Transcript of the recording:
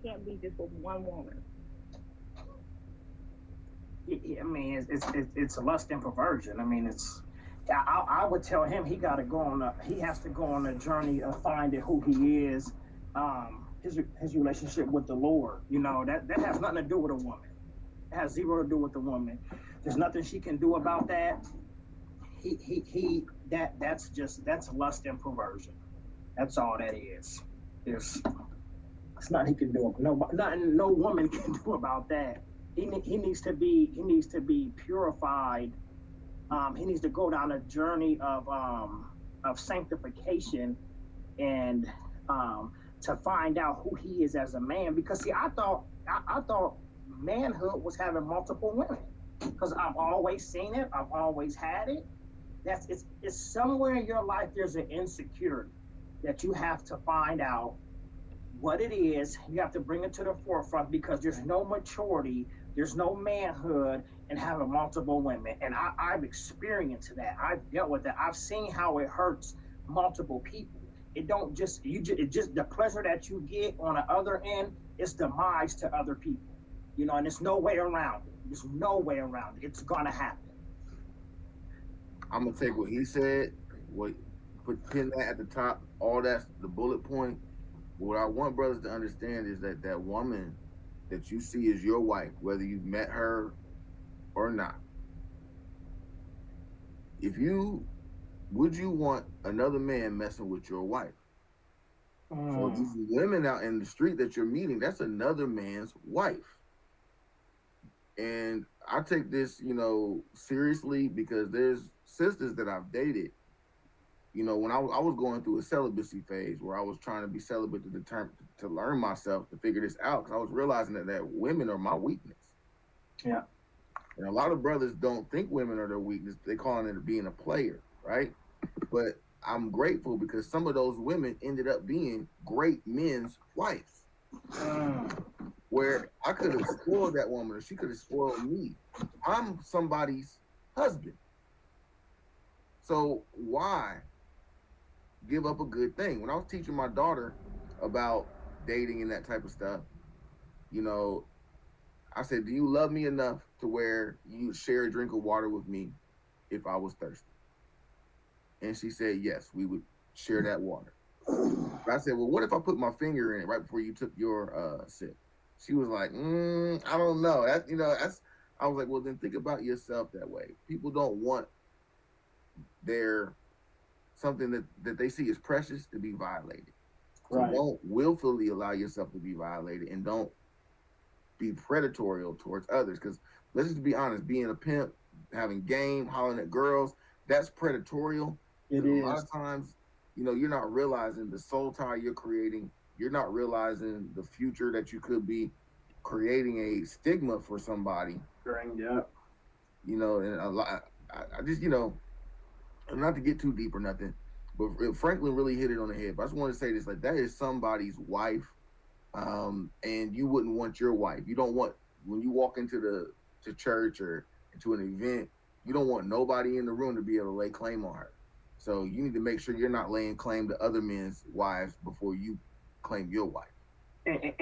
can't be just with one woman. I mean, it's lust and perversion. I mean, I would tell him he has to go on a journey of finding who he is, his relationship with the Lord. You know that has nothing to do with a woman. It has zero to do with the woman. There's nothing she can do about that. That's lust and perversion. That's all that is. There's It's nothing he can do. Nothing no woman can do about that. He needs to be purified. He needs to go down a journey of sanctification and to find out who he is as a man. Because see, I thought manhood was having multiple women. Because I've always seen it. I've always had it. It's somewhere in your life there's an insecurity that you have to find out what it is. You have to bring it to the forefront because there's no maturity, there's no manhood in having multiple women. And I've experienced that. I've dealt with that. I've seen how it hurts multiple people. It don't just it just the pleasure that you get on the other end is demise to other people. You know, and there's no way around it. There's no way around it. It's gonna happen. I'm gonna take what he said, what put pin that at the top. All that's the bullet point. What I want brothers to understand is that that woman that you see as your wife, whether you've met her or not, if you would you want another man messing with your wife? So Mm, these women out in the street that you're meeting, that's another man's wife. And I take this, seriously because there's sisters that I've dated. When I was going through a celibacy phase where I was trying to be celibate to learn myself to figure this out because I was realizing that women are my weakness. yeah. And a lot of brothers don't think women are their weakness. They calling it being a player, right? But I'm grateful because some of those women ended up being great men's wives, Mm, where I could have spoiled that woman or she could have spoiled me. I'm somebody's husband. So why give up a good thing? When I was teaching my daughter about dating and that type of stuff, you know, I said, "Do you love me enough to where you share a drink of water with me if I was thirsty?" And she said, "Yes, we would share that water." But I said, "Well, what if I put my finger in it right before you took your sip?" She was like, "I don't know." That's. I was like, "Well, then think about yourself that way. People don't want their something that they see as precious to be violated. So right. don't willfully allow yourself to be violated, and don't be predatory towards others. Because let's just be honest, being a pimp, having game, hollering at girls, that's predatorial. It Because a lot is. of times, you're not realizing the soul tie you're creating. You're not realizing the future that you could be creating a stigma for somebody. Bring up. And a lot. I just, not to get too deep or nothing, but Franklin really hit it on the head. But I just want to say this: like that is somebody's wife, and you wouldn't want your wife. You don't want when you walk into the to church or into an event, you don't want nobody in the room to be able to lay claim on her. So you need to make sure you're not laying claim to other men's wives before you claim your wife. And